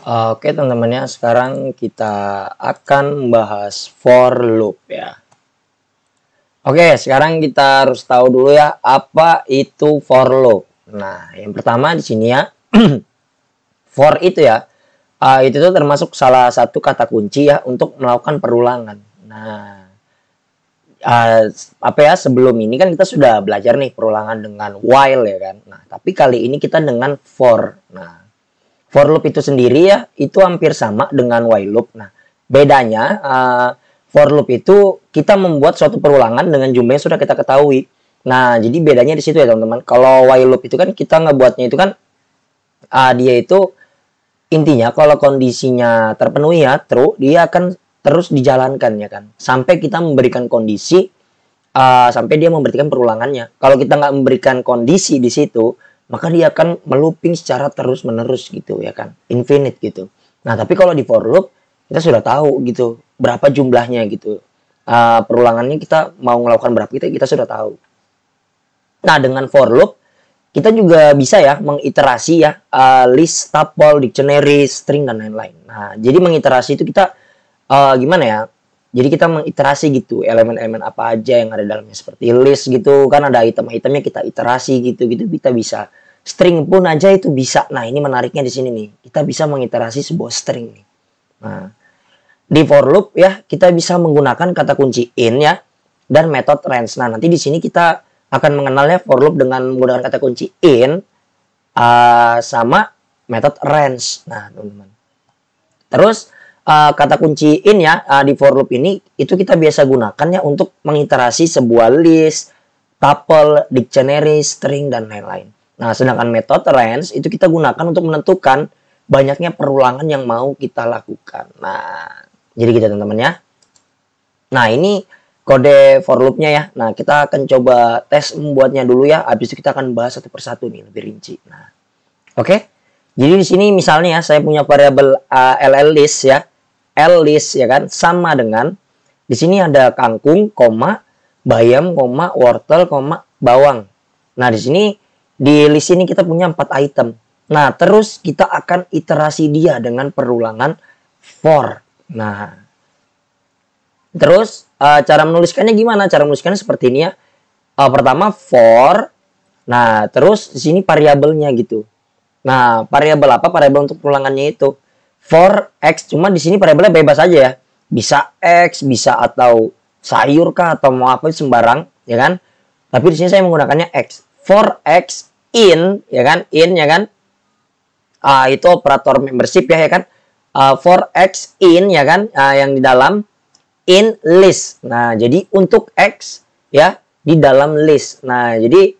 Oke teman-teman ya, sekarang kita akan membahas for loop ya. Oke, sekarang kita harus tahu dulu ya, apa itu for loop. Nah, yang pertama di sini ya, for itu ya, itu tuh termasuk salah satu kata kunci ya untuk melakukan perulangan. Nah, apa ya, sebelum ini kan kita sudah belajar nih perulangan dengan while ya kan. Nah, tapi kali ini kita dengan for. Nah, for loop itu sendiri ya, itu hampir sama dengan while loop. Nah, bedanya for loop itu kita membuat suatu perulangan dengan jumlah yang sudah kita ketahui. Nah, jadi bedanya di situ ya teman-teman. Kalau while loop itu kan kita ngebuatnya itu kan dia itu intinya kalau kondisinya terpenuhi ya, true, dia akan terus dijalankan ya kan. Sampai kita memberikan kondisi sampai dia memberikan perulangannya. Kalau kita nggak memberikan kondisi di situ, maka dia akan melooping secara terus-menerus gitu ya kan, infinite gitu. Nah, tapi kalau di for loop kita sudah tahu gitu berapa jumlahnya gitu. Perulangannya kita mau melakukan berapa kita sudah tahu. Nah, dengan for loop kita juga bisa ya mengiterasi ya list, tuple, dictionary, string dan lain-lain. Nah, jadi mengiterasi itu kita gimana ya? Jadi kita mengiterasi gitu elemen-elemen apa aja yang ada dalamnya, seperti list gitu kan, ada item-itemnya kita iterasi gitu kita bisa. String pun aja itu bisa. Nah, ini menariknya di sini nih, kita bisa mengiterasi sebuah string nih. Nah, di for loop ya kita bisa menggunakan kata kunci in ya dan metode range. Nah, nanti di sini kita akan mengenalnya for loop dengan menggunakan kata kunci in sama metode range. Nah, teman-teman, terus kata kunci in ya di for loop ini itu kita biasa gunakan ya untuk mengiterasi sebuah list, tuple, dictionary, string dan lain-lain. Nah, sedangkan metode range itu kita gunakan untuk menentukan banyaknya perulangan yang mau kita lakukan. Nah, jadi gitu teman-teman ya. Nah, ini kode for loop-nya ya. Nah, kita akan coba tes membuatnya dulu ya. Habis itu kita akan bahas satu persatu nih lebih rinci. Nah, oke. Jadi di sini misalnya ya, saya punya variabel ll list ya. L list ya kan, sama dengan di sini ada kangkung, koma, bayam, koma, wortel, koma, bawang. Nah, di sini di list ini kita punya 4 item. Nah, terus kita akan iterasi dia dengan perulangan for. Nah, terus cara menuliskannya gimana? Cara menuliskannya seperti ini ya. Pertama for. Nah, terus di sini variabelnya gitu. Nah, variabel apa? Variabel untuk perulangannya itu for x. Cuma di sini variabelnya bebas aja ya. Bisa x, bisa atau sayur kah atau mau apa sembarang, ya kan? Tapi di sini saya menggunakannya x. For x in, ya kan? In, ya kan? Itu operator membership ya kan? For x in, ya kan? Yang di dalam in list. Nah, jadi untuk x ya di dalam list. Nah, jadi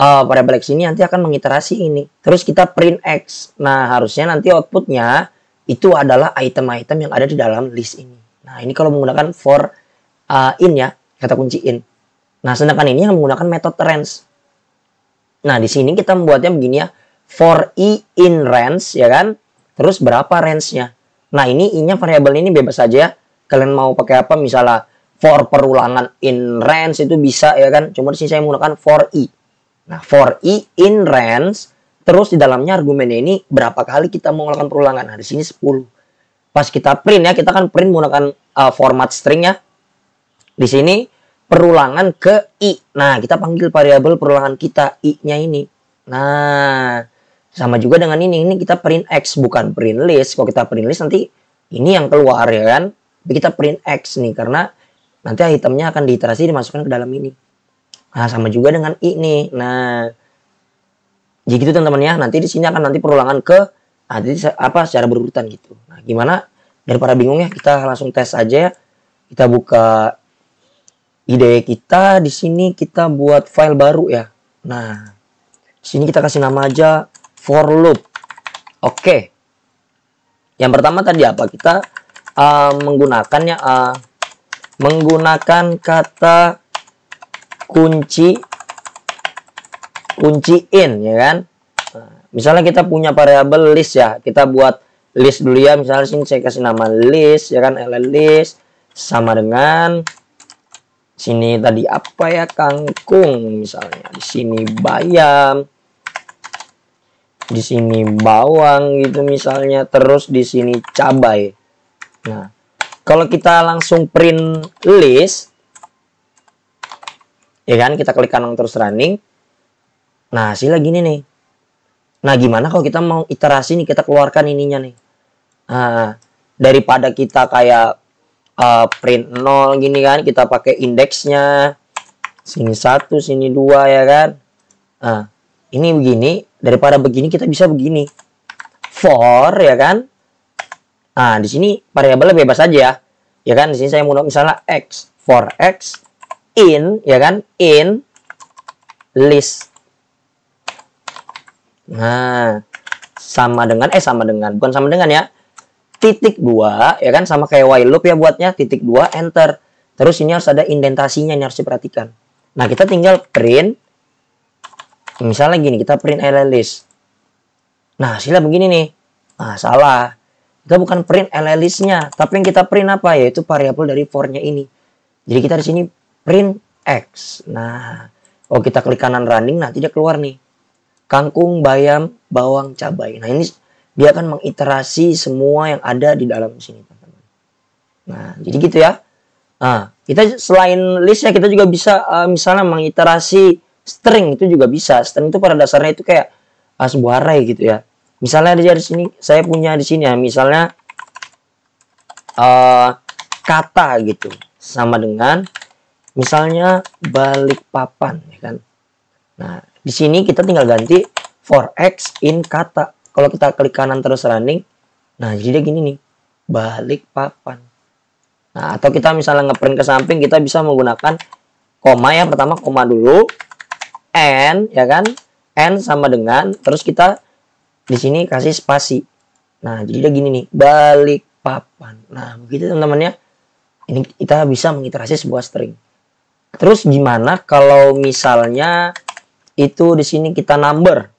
variabel x ini nanti akan mengiterasi ini. Terus kita print x. Nah, harusnya nanti outputnya itu adalah item-item yang ada di dalam list ini. Nah, ini kalau menggunakan for in ya, kata kunci in. Nah, sedangkan ini yang menggunakan metode range. Nah, di sini kita membuatnya begini ya. For i in range, ya kan? Terus berapa range-nya? Nah, ini i-nya variabel ini bebas saja ya. Kalian mau pakai apa? Misalnya for perulangan in range itu bisa ya kan? Cuma di sini saya menggunakan for i. Nah, for i in range, terus di dalamnya argumennya ini berapa kali kita mau melakukan perulangan. Nah, di sini 10. Pas kita print ya, kita kan print menggunakan format string ya. Di sini perulangan ke i. Nah, kita panggil variabel perulangan kita i-nya ini. Nah, sama juga dengan ini kita print x bukan print list. Kalau kita print list nanti ini yang keluar ya kan. Tapi kita print x nih karena nanti itemnya akan diiterasi dimasukkan ke dalam ini. Nah, sama juga dengan i nih. Nah, jadi gitu teman-teman ya. Nanti di sini akan nanti perulangan ke secara berurutan gitu. Nah, gimana? Daripada bingung ya, kita langsung tes aja ya. Kita buka ide kita, di sini kita buat file baru ya. Nah, di sini kita kasih nama aja for loop. Oke. Yang pertama tadi apa? Kita menggunakannya menggunakan kata kunci in ya kan. Nah, misalnya kita punya variabel list ya, kita buat list dulu ya. Misalnya sini saya kasih nama list ya kan, list sama dengan sini tadi apa ya, kangkung misalnya, di sini bayam, di sini bawang gitu misalnya, terus di sini cabai. Nah, kalau kita langsung print list, ya kan, kita klik kanan terus running. Nah, hasilnya gini nih. Nah, gimana kalau kita mau iterasi nih, kita keluarkan ininya nih. Nah, daripada kita kayak print 0 gini kan, kita pakai indeksnya. Sini 1, sini 2 ya kan. Nah, ini begini, daripada begini kita bisa begini. For ya kan. Nah, di sini variabelnya bebas aja ya. Ya kan, di sini saya mau misalnya x, for x in ya kan, in list. Nah, sama dengan bukan sama dengan ya. Titik 2 ya kan, sama kayak while loop ya buatnya, titik 2 enter. Terus ini harus ada indentasinya, ini harus diperhatikan. Nah, kita tinggal print misalnya gini, kita print array list. Nah, hasilnya begini nih. Nah, salah. Kita bukan print array list-nya, tapi yang kita print apa? Yaitu variabel dari for-nya ini. Jadi kita di sini print x. Nah, kalau kita klik kanan running, nanti dia keluar nih. Kangkung, bayam, bawang, cabai. Nah, ini dia akan mengiterasi semua yang ada di dalam sini, teman-teman. Nah, jadi gitu ya. Nah, kita selain listnya, kita juga bisa misalnya mengiterasi string, itu juga bisa. String itu pada dasarnya itu kayak sebuah array gitu ya. Misalnya di sini, saya punya di sini ya, misalnya kata gitu. Sama dengan misalnya Balikpapan, ya kan. Nah, di sini kita tinggal ganti for x in kata. Kalau kita klik kanan terus running, nah jadi dia gini nih, Balikpapan. Nah, atau kita misalnya ngeprint ke samping, kita bisa menggunakan koma ya, pertama koma dulu, n ya kan, n sama dengan, terus kita di sini kasih spasi. Nah, jadi dia gini nih, Balikpapan. Nah, begitu teman-teman ya. Ini kita bisa mengiterasi sebuah string. Terus gimana kalau misalnya itu di sini kita number.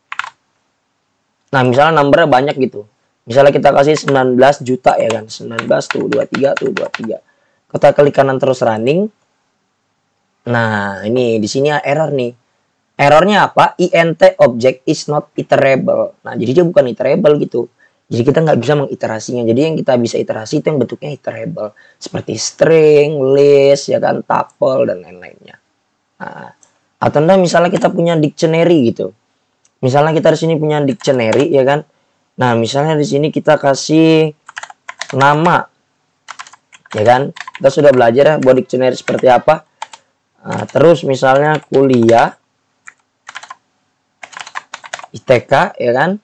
Nah, misalnya numbernya banyak gitu. Misalnya kita kasih 19 juta ya kan. 19 tuh 23 tuh 23. Kita klik kanan terus running. Nah, ini di sini error nih. Errornya apa? int object is not iterable. Nah, jadi dia bukan iterable gitu. Jadi kita nggak bisa mengiterasinya. Jadi yang kita bisa iterasi itu yang bentuknya iterable. Seperti string, list, ya kan, tuple, dan lain-lainnya. Nah, atau enggak misalnya kita punya dictionary gitu. Misalnya kita di sini punya dictionary ya kan. Nah, misalnya di sini kita kasih nama. Ya kan? Kita sudah belajar ya buat dictionary seperti apa. Nah, terus misalnya kuliah ITK ya kan.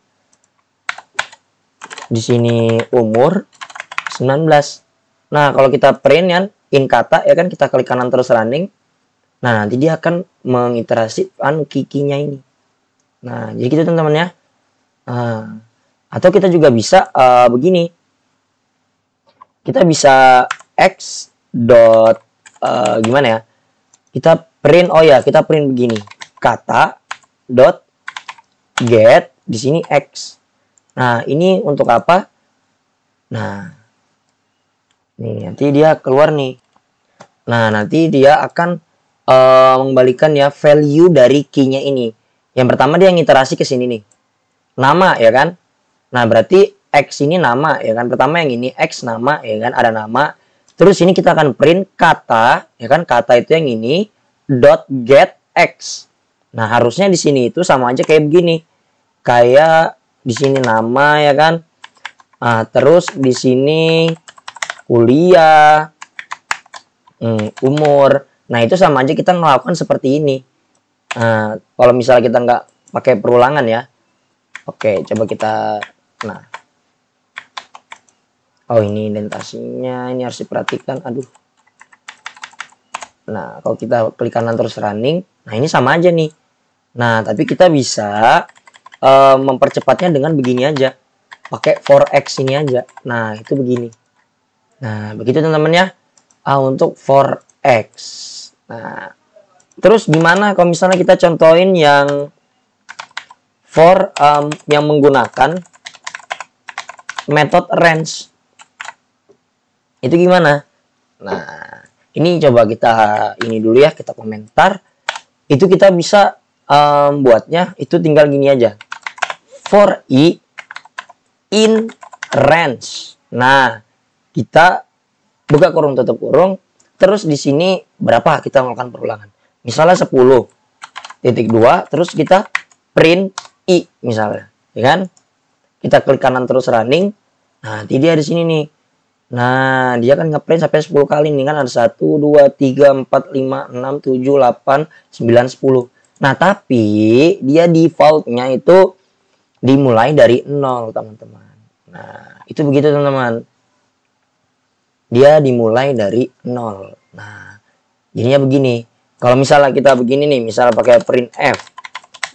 Di sini umur 19. Nah, kalau kita print ya in kata ya kan, kita klik kanan terus running. Nah, nanti dia akan mengiterasikan kikinya ini. Nah, jadi gitu teman-teman ya. Atau kita juga bisa begini. Kita bisa x dot gimana ya? Kita print, oh ya, kita print begini. Kata dot get di sini x. Nah, ini untuk apa? Nah, nih nanti dia keluar nih. Nah, nanti dia akan mengembalikan ya value dari key-nya ini. Yang pertama dia ngiterasi ke sini nih. Nama ya kan? Nah, berarti X ini nama ya kan? Pertama yang ini X nama ya kan? Ada nama. Terus ini kita akan print kata ya kan? Kata itu yang ini dot get X. Nah, harusnya di sini itu sama aja kayak begini. Kayak di sini nama ya kan? Nah, terus di sini kuliah, umur. Nah, itu sama aja kita melakukan seperti ini. Nah, kalau misalnya kita nggak pakai perulangan ya. Oke, coba kita. Nah. Oh, ini indentasinya. Ini harus diperhatikan. Aduh. Nah, kalau kita klik kanan terus running. Nah, ini sama aja nih. Nah, tapi kita bisa mempercepatnya dengan begini aja. Pakai for x ini aja. Nah, itu begini. Nah, begitu teman-teman ya. Untuk for x. Nah, terus gimana kalau misalnya kita contohin yang for yang menggunakan metode range. Itu gimana? Nah, ini coba kita ini dulu ya, kita komentar. Itu kita bisa buatnya itu tinggal gini aja. for i in range. Nah, kita buka kurung tutup kurung, terus di sini berapa kita melakukan perulangan. Misalnya 10.2, terus kita print i misalnya, ya kan? Kita klik kanan terus running. Nah, nanti dia di sini nih. Nah, dia kan ngeprint sampai 10 kali nih kan, ada 1 2 3 4 5 6 7 8 9 10. Nah, tapi dia defaultnya itu dimulai dari 0, teman-teman. Nah, itu begitu, teman-teman. Dia dimulai dari 0. Nah, jadinya begini. Kalau misalnya kita begini nih, misalnya pakai print F,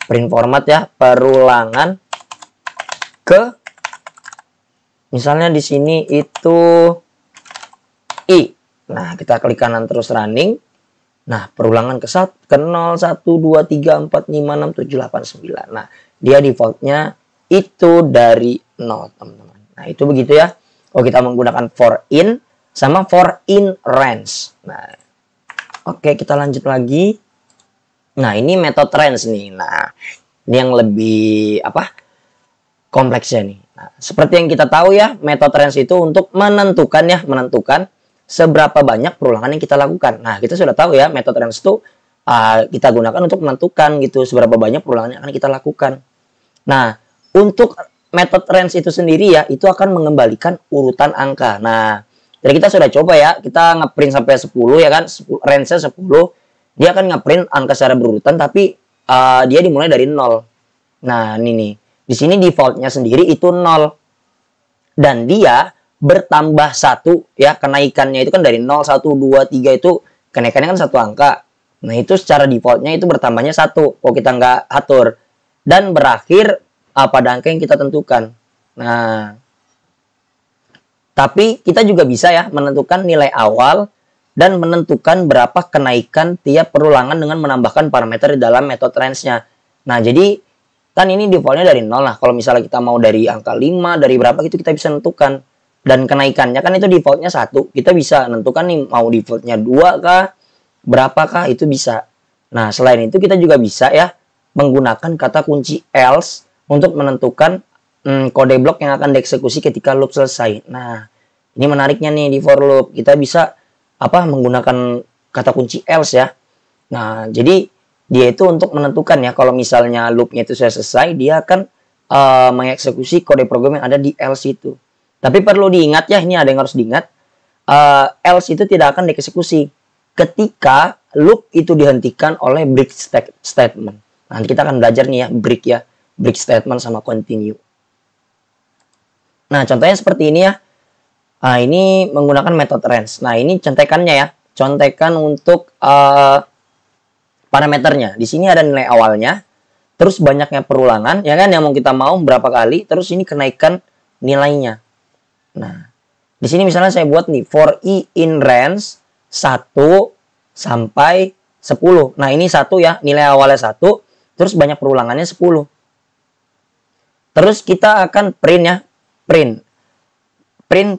print format ya, perulangan ke, misalnya di sini itu i. Nah, kita klik kanan terus running. Nah, perulangan ke 0, 1, 2, 3, 4, 5, 6, 7, 8, 9. Nah, dia defaultnya itu dari 0, teman-teman. Nah, itu begitu ya. Kalau kita menggunakan for in sama for in range. Nah, oke, kita lanjut lagi. Nah, ini method range nih. Nah, ini yang lebih kompleksnya nih. Nah, seperti yang kita tahu ya, method range itu untuk menentukan seberapa banyak perulangan yang kita lakukan. Nah, kita sudah tahu ya, method range itu kita gunakan untuk menentukan gitu seberapa banyak perulangan yang akan kita lakukan. Nah, untuk method range itu sendiri ya, itu akan mengembalikan urutan angka. Nah, jadi kita sudah coba ya, kita ngeprint sampai 10 ya kan, range-nya 10, dia akan ngeprint angka secara berurutan, tapi dia dimulai dari 0. Nah, ini nih, di sini defaultnya sendiri itu 0. Dan dia bertambah 1 ya, kenaikannya itu kan dari 0, 1, 2, 3 itu kenaikannya kan 1 angka. Nah, itu secara defaultnya itu bertambahnya 1 kalau kita nggak atur. Dan berakhir pada angka yang kita tentukan. Nah, tapi kita juga bisa ya menentukan nilai awal dan menentukan berapa kenaikan tiap perulangan dengan menambahkan parameter di dalam method range-nya. Nah, jadi kan ini defaultnya dari 0. Nah, kalau misalnya kita mau dari angka 5, dari berapa gitu kita bisa tentukan. Dan kenaikannya kan itu defaultnya 1. Kita bisa menentukan nih mau defaultnya 2 kah, berapakah, itu bisa. Nah, selain itu kita juga bisa ya menggunakan kata kunci else untuk menentukan kode blok yang akan dieksekusi ketika loop selesai. Nah, ini menariknya nih di for loop. Kita bisa menggunakan kata kunci else ya. Nah, jadi dia itu untuk menentukan ya kalau misalnya loopnya itu sudah selesai, dia akan mengeksekusi kode program yang ada di else itu. Tapi perlu diingat ya, ini ada yang harus diingat. Else itu tidak akan dieksekusi ketika loop itu dihentikan oleh break statement. Nanti kita akan belajar nih ya, break statement sama continue. Nah, contohnya seperti ini ya. Nah, ini menggunakan method range. Nah, ini contekannya ya. Contekan untuk parameternya. Di sini ada nilai awalnya, terus banyaknya perulangan, ya kan, yang mau kita mau berapa kali, terus ini kenaikan nilainya. Nah, di sini misalnya saya buat nih for i in range 1 sampai 10. Nah, ini 1 ya, nilai awalnya 1, terus banyak perulangannya 10. Terus kita akan print ya, print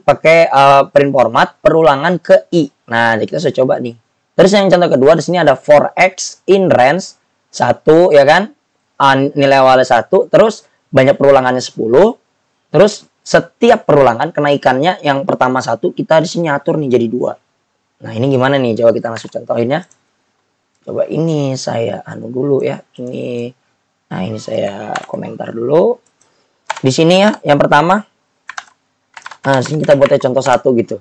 pakai print format perulangan ke i. Nah, jadi kita sudah coba nih. Terus yang contoh kedua di sini ada for x in range 1 ya kan, nilai awalnya 1, terus banyak perulangannya 10, terus setiap perulangan kenaikannya yang pertama 1 kita di sini atur nih jadi 2. Nah, ini gimana nih? Coba kita langsung contohin ya. Coba ini saya dulu ya. Nah, ini saya komentar dulu. Di sini ya, yang pertama. Nah, di sini kita buatnya contoh 1 gitu.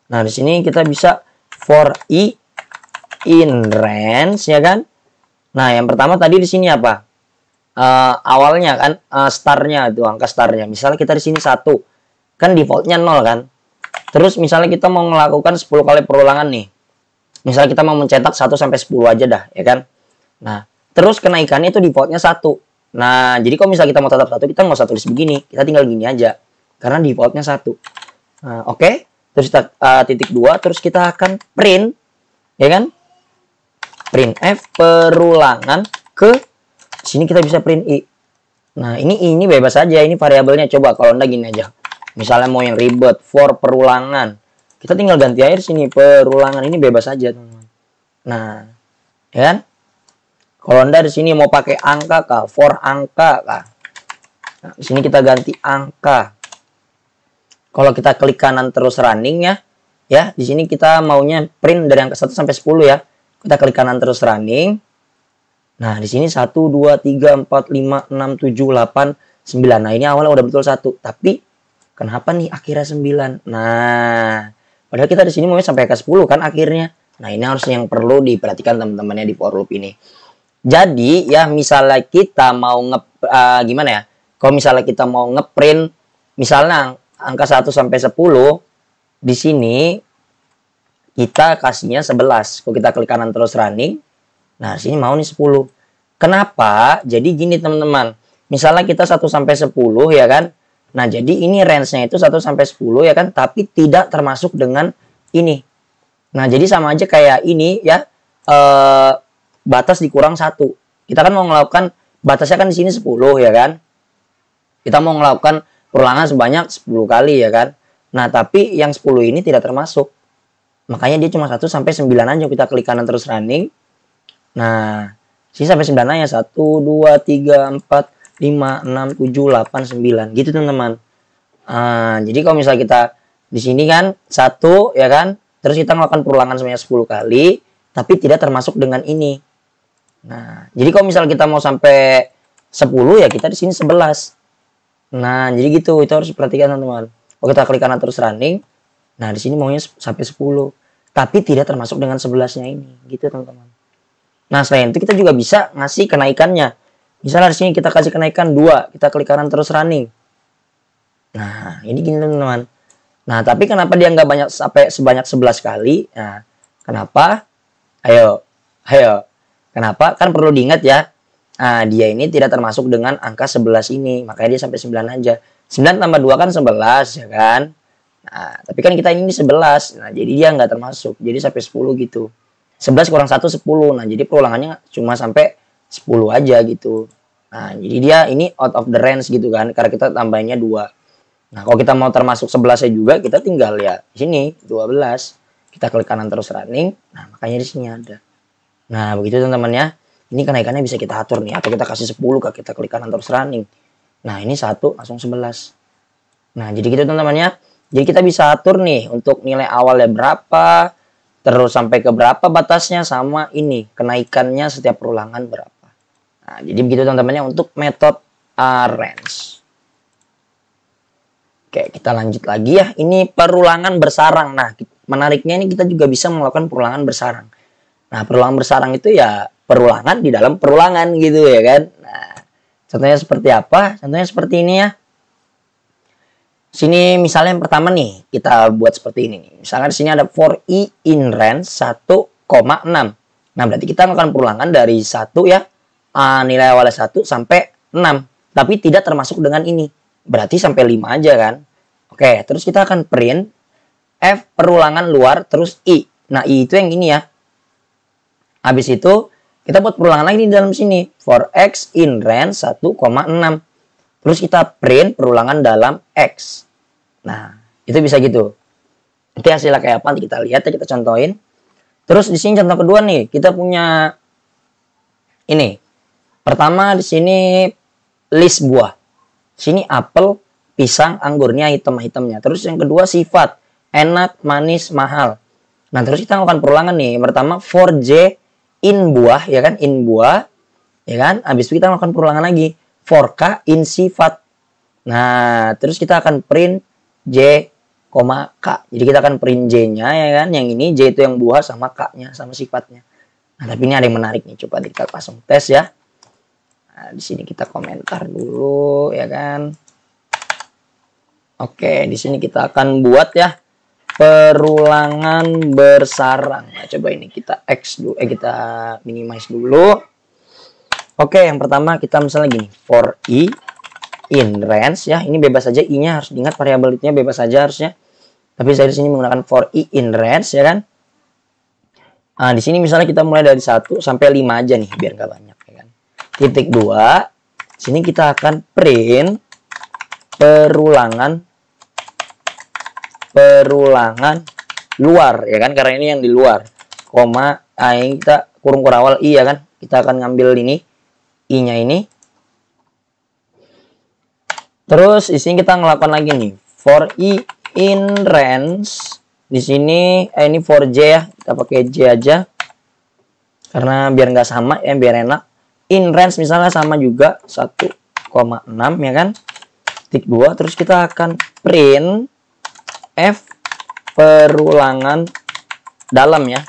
Nah, di sini kita bisa for i in range ya kan. Nah, yang pertama tadi di sini apa? Awalnya kan startnya itu angka startnya. Misalnya kita di sini 1, kan defaultnya 0 kan. Terus misalnya kita mau melakukan 10 kali perulangan nih. Misalnya kita mau mencetak 1 sampai 10 aja dah, ya kan. Nah, terus kenaikannya itu defaultnya 1. Nah, jadi kalau misalnya kita mau tetap 1, kita nggak usah tulis begini, kita tinggal gini aja. Karena defaultnya 1. Nah, oke. Terus kita titik 2, terus kita akan print, ya kan. Print F perulangan ke sini kita bisa print i. Nah, ini bebas aja, ini variabelnya. Coba kalau Anda gini aja. Misalnya mau yang ribet, for perulangan. Kita tinggal ganti air sini, perulangan. Ini bebas aja, teman-teman. Nah, ya kan? Kalau Anda di sini mau pakai angka kah, for angka kah. Nah, di sini kita ganti angka. Kalau kita klik kanan terus running ya, di sini kita maunya print dari angka 1 sampai 10 ya. Kita klik kanan terus running. Nah, di sini 1 2 3 4 5 6 7 8 9. Nah, ini awalnya udah betul 1, tapi kenapa nih akhirnya 9? Nah, padahal kita di sini maunya sampai ke 10 kan akhirnya. Nah, ini harus yang perlu diperhatikan teman-temannya di for loop ini. Jadi, ya misalnya kita mau gimana ya? Kalau misalnya kita mau ngeprint misalnya angka 1 sampai 10, di sini kita kasihnya 11. Kalau kita klik kanan terus running, nah sini mau nih 10. Kenapa? Jadi gini teman-teman. Misalnya kita 1 sampai 10 ya kan. Nah, jadi ini range-nya itu 1 sampai 10 ya kan, tapi tidak termasuk dengan ini. Nah, jadi sama aja kayak ini ya. Batas dikurang 1. Kita kan mau melakukan batasnya kan di sini 10 ya kan. Kita mau melakukan perulangan sebanyak 10 kali ya kan. Nah, tapi yang 10 ini tidak termasuk. Makanya dia cuma 1 sampai 9 aja. Kita klik kanan terus running. Nah, sini sampai 9 aja. 1, 2, 3, 4, 5, 6, 7, 8, 9. Gitu teman-teman. Jadi kalau misalnya kita di sini kan 1 ya kan. Terus kita melakukan perulangan sebanyak 10 kali. Tapi tidak termasuk dengan ini. Nah, jadi kalau misalnya kita mau sampai 10 ya kita di sini 11. Nah, jadi gitu, itu harus diperhatikan teman-teman. Kalau kita klik kanan terus running, nah di sini maunya sampai 10, tapi tidak termasuk dengan 11-nya ini, gitu teman-teman. Nah, selain itu kita juga bisa ngasih kenaikannya. Misalnya di sini kita kasih kenaikan 2, kita klik kanan terus running. Nah, ini gini teman-teman. Nah, tapi kenapa dia nggak banyak sampai sebanyak 11 kali? Nah, kenapa? Ayo. Kenapa? Kan perlu diingat ya. Nah, dia ini tidak termasuk dengan angka 11 ini. Makanya dia sampai 9 aja. 9 tambah 2 kan 11 ya kan. Nah, tapi kan kita ini 11. Nah, jadi dia nggak termasuk. Jadi sampai 10 gitu. 11 kurang 1, 10. Nah, jadi perulangannya cuma sampai 10 aja gitu. Nah, jadi dia ini out of the range gitu kan. Karena kita tambahinnya 2. Nah, kalau kita mau termasuk 11-nya juga, kita tinggal ya di sini 12. Kita klik kanan terus running. Nah, makanya di sini ada. Nah, begitu teman-teman ya. Ini kenaikannya bisa kita atur nih. Atau kita kasih 10, kita klik kanan terus running. Nah, ini 1 langsung 11. Nah, jadi gitu teman-teman ya. Jadi kita bisa atur nih untuk nilai awalnya berapa. Terus sampai ke berapa batasnya. Sama ini, kenaikannya setiap perulangan berapa. Nah, jadi begitu teman-teman ya untuk metode range. Oke, kita lanjut lagi ya. Ini perulangan bersarang. Nah, menariknya ini kita juga bisa melakukan perulangan bersarang. Nah, perulangan bersarang itu ya perulangan di dalam perulangan gitu ya kan. Nah, contohnya seperti apa? Contohnya seperti ini ya. Sini misalnya yang pertama nih, kita buat seperti ini nih. Misalnya di sini ada for i in range 1,6. Nah, berarti kita melakukan perulangan dari 1 ya. Nilai awalnya 1 sampai 6. Tapi tidak termasuk dengan ini. Berarti sampai 5 aja kan. Oke, terus kita akan print F perulangan luar terus I. Nah, I itu yang ini ya. Habis itu kita buat perulangan lagi di dalam sini. For X in range 1,6. Terus kita print perulangan dalam X. Nah, itu bisa gitu. Nanti hasilnya kayak apa nanti kita lihat ya, kita contohin. Terus di sini contoh kedua nih, kita punya ini. Pertama di sini list buah. Sini apel, pisang, anggurnya hitam-hitamnya. Terus yang kedua sifat, enak, manis, mahal. Nah, terus kita melakukan perulangan nih. Pertama for J in buah, ya kan, in buah, ya kan. Habis itu kita melakukan perulangan lagi for K in sifat. Nah, terus kita akan print J, K. Jadi kita akan print J-nya ya kan. Yang ini J itu yang buah sama K-nya sama sifatnya. Nah, tapi ini ada yang menarik nih. Coba kita langsung tes ya. Nah, di sini kita komentar dulu ya kan. Oke, di sini kita akan buat ya perulangan bersarang. Nah, coba ini kita X dulu, kita minimize dulu. Oke, yang pertama kita misalnya gini, for I in range ya. Ini bebas saja, I-nya harus diingat variabelnya bebas saja harusnya. Tapi saya di sini menggunakan for I in range ya kan. Nah, di sini misalnya kita mulai dari 1 sampai 5 aja nih biar nggak banyak ya kan. Titik 2. Sini kita akan print perulangan luar ya kan, karena ini yang di luar. Koma, ini kita kurung awal I ya kan. Kita akan ngambil ini I-nya ini. Terus di sini kita ngelakukan lagi nih for i in range. Di sini ini for j ya, kita pakai j aja karena biar nggak sama ya, biar enak. In range misalnya sama juga 1,6 ya kan, titik 2. Terus kita akan print f perulangan dalam ya.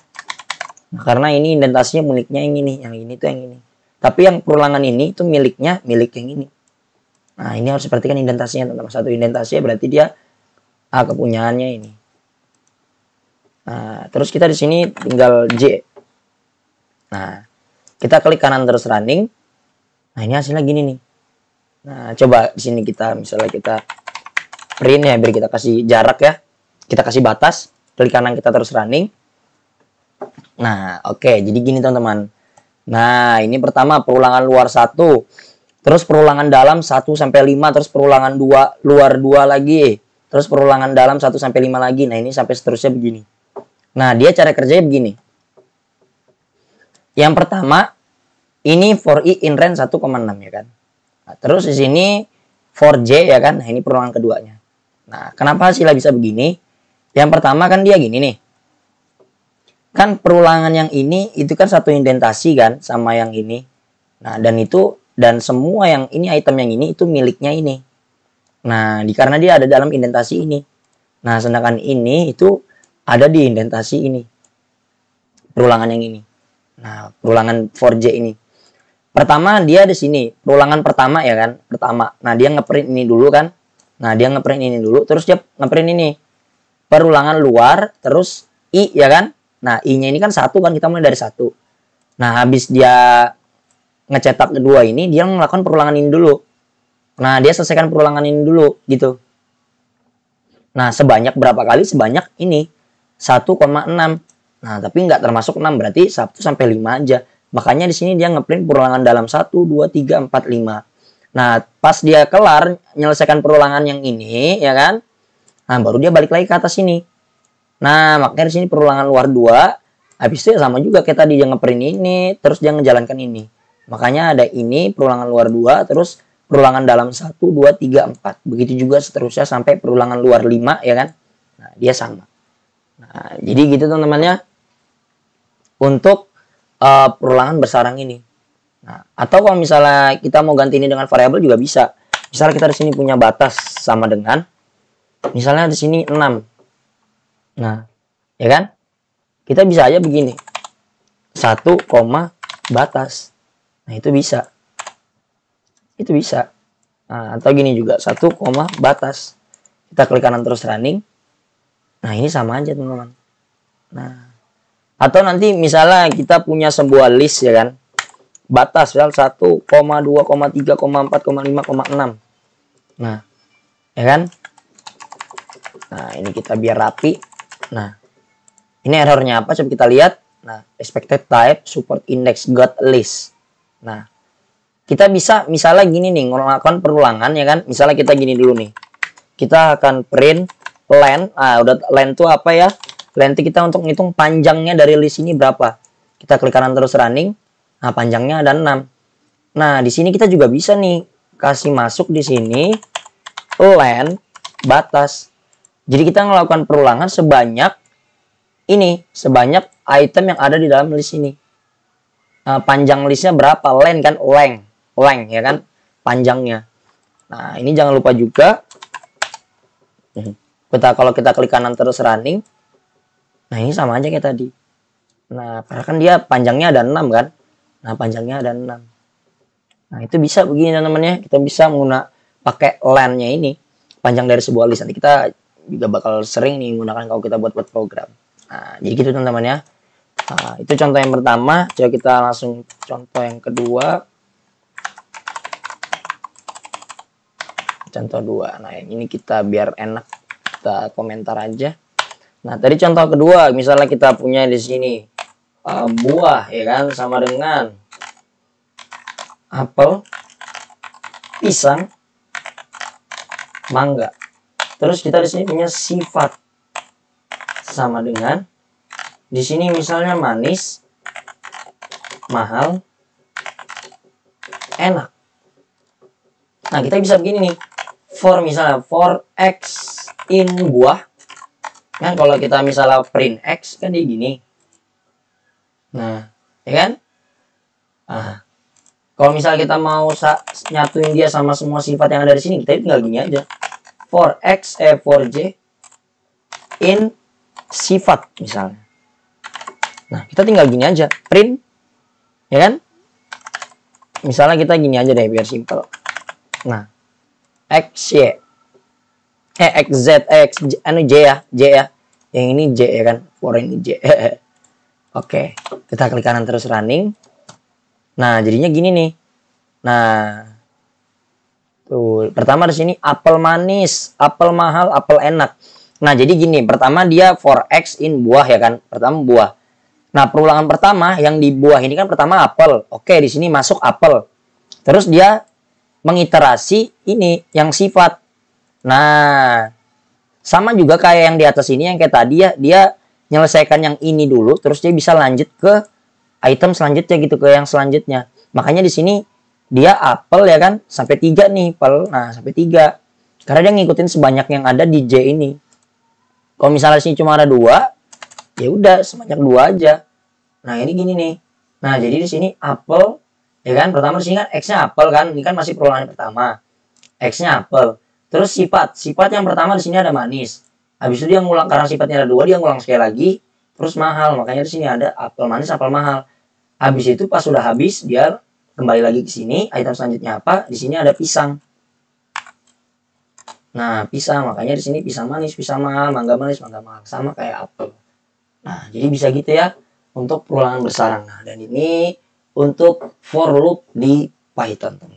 Nah, karena ini indentasinya miliknya yang ini, yang ini tuh yang ini. Tapi yang perulangan ini itu miliknya milik yang ini. Nah, ini harus diperhatikan indentasinya, teman-teman. Satu indentasinya berarti dia kepunyaannya ini. Nah, terus kita di sini tinggal J. Nah, kita klik kanan terus running. Nah, ini hasilnya gini nih. Nah, coba di sini kita misalnya kita print ya, biar kita kasih jarak ya. Kita kasih batas, klik kanan kita terus running. Nah, oke. Jadi gini, teman-teman. Nah, ini pertama perulangan luar 1. Terus perulangan dalam 1 sampai 5, terus perulangan 2 luar 2 lagi. Terus perulangan dalam 1 sampai 5 lagi. Nah, ini sampai seterusnya begini. Nah, dia cara kerjanya begini. Yang pertama, ini for i in range 1,6 ya kan. Nah, terus di sini for j ya kan. Nah, ini perulangan keduanya. Nah, kenapa hasilnya bisa begini? Yang pertama kan dia gini nih. Kan perulangan yang ini itu kan satu indentasi kan sama yang ini. Nah, dan semua yang ini, item yang ini itu miliknya ini. Nah, karena dia ada dalam indentasi ini. Nah, sedangkan ini itu ada di indentasi ini. Perulangan yang ini. Nah, perulangan 4J ini. Pertama dia di sini, perulangan pertama ya kan, pertama. Nah, dia ngeprint ini dulu kan. Nah, dia ngeprint ini dulu, terus dia ngeprint ini. Perulangan luar, terus I ya kan. Nah, I-nya ini kan 1 kan, kita mulai dari 1. Nah, habis dia ngecetak kedua ini, dia melakukan perulangan ini dulu. Nah, dia selesaikan perulangan ini dulu, gitu. Nah, sebanyak berapa kali? Sebanyak ini, 1,6. Nah, tapi nggak termasuk 6, berarti 1 sampai 5 aja. Makanya di sini dia ngeprint perulangan dalam 1, 2, 3, 4, 5. Nah, pas dia kelar, menyelesaikan perulangan yang ini, ya kan? Nah, baru dia balik lagi ke atas sini. Nah, makanya di sini perulangan luar 2, habis itu ya sama juga kayak tadi, dia ngeprint ini, terus dia ngejalankan ini. Makanya ada ini perulangan luar 2, terus perulangan dalam 1, 2, 3, 4. Begitu juga seterusnya sampai perulangan luar 5 ya kan. Nah, dia sama. Nah, jadi gitu teman-teman ya. Untuk perulangan bersarang ini. Nah, atau kalau misalnya kita mau ganti ini dengan variabel juga bisa. Misalnya kita di sini punya batas sama dengan misalnya di sini 6. Nah, ya kan? Kita bisa aja begini. 1, batas. Nah, itu bisa. Itu bisa. Nah, atau gini juga, 1, batas. Kita klik kanan terus running. Nah, ini sama aja, teman-teman. Nah, atau nanti misalnya kita punya sebuah list ya kan. Batas misal 1, 2, 3, 4, 5, 6. Nah, ya kan? Nah, ini kita biar rapi. Nah, ini errornya apa? Coba kita lihat. Nah, expected type support index got list. Nah, kita bisa misalnya gini nih, melakukan perulangan ya kan. Misalnya kita gini dulu nih. Kita akan print len. Ah, udah len itu apa ya? Len itu kita untuk ngitung panjangnya dari list ini berapa. Kita klik kanan terus running. Nah, panjangnya ada 6. Nah, di sini kita juga bisa nih kasih masuk di sini len batas. Jadi kita melakukan perulangan sebanyak ini, sebanyak item yang ada di dalam list ini. Nah, panjang listnya berapa? Len kan, length ya kan, panjangnya. Nah, ini jangan lupa juga. Kalau kita klik kanan terus running, nah ini sama aja kayak tadi. Nah, karena kan dia panjangnya ada 6 kan. Nah, panjangnya ada 6. Nah, itu bisa begini teman-teman ya. Kita bisa menggunakan pakai len-nya ini, panjang dari sebuah list. Nanti kita juga bakal sering nih menggunakan kalau kita buat program. Nah, jadi gitu teman-teman ya. Nah, itu contoh yang pertama. Coba kita langsung contoh yang kedua. Contoh 2. Nah, yang ini kita biar enak kita komentar aja. Nah, tadi contoh kedua, misalnya kita punya di sini buah ya kan, sama dengan apel, pisang, mangga. Terus kita di sini punya sifat sama dengan di sini misalnya manis, mahal, enak. Nah, kita bisa begini nih. for misalnya for x in buah. Kan kalau kita misalnya print x kan dia gini. Nah, ya kan? Nah, kalau misalnya kita mau nyatuin dia sama semua sifat yang ada di sini, kita tinggal gini aja. For x, for j in sifat misalnya. Nah, kita tinggal gini aja, print, ya kan? Misalnya kita gini aja deh biar simple. Nah, x, y, x, z, j ya. Yang ini j ya kan? For ini j. Oke, kita klik kanan terus running. Nah, jadinya gini nih. Nah, tuh pertama di sini apel manis, apel mahal, apel enak. Nah, jadi gini, pertama dia for x in buah ya kan? Pertama buah. Nah, perulangan pertama yang di buah ini kan pertama apel. Oke, di sini masuk apel. Terus dia mengiterasi ini yang sifat. Nah, sama juga kayak yang di atas ini yang kayak tadi ya, dia nyelesaikan yang ini dulu terus dia bisa lanjut ke item selanjutnya gitu, ke yang selanjutnya. Makanya di sini dia apel ya kan sampai 3 nih, apel. Nah, sampai 3. Karena dia ngikutin sebanyak yang ada di J ini. Kalau misalnya sini cuma ada 2, ya udah sebanyak 2 aja. Nah, ini gini nih. Nah, jadi di sini apel ya kan, pertama di sini kan X-nya apel kan, ini kan masih perulangan pertama. X-nya apel. Terus sifat yang pertama di sini ada manis. Habis itu dia ngulang karena sifatnya ada 2, dia ngulang sekali lagi, terus mahal. Makanya di sini ada apel manis, apel mahal. Habis itu pas sudah habis dia kembali lagi ke sini, item selanjutnya apa? Di sini ada pisang. Nah, pisang, makanya di sini pisang manis, pisang mahal, mangga manis, mangga mahal, sama kayak apel. Nah, jadi bisa gitu ya untuk perulangan bersarang. Nah, dan ini untuk for loop di Python, teman.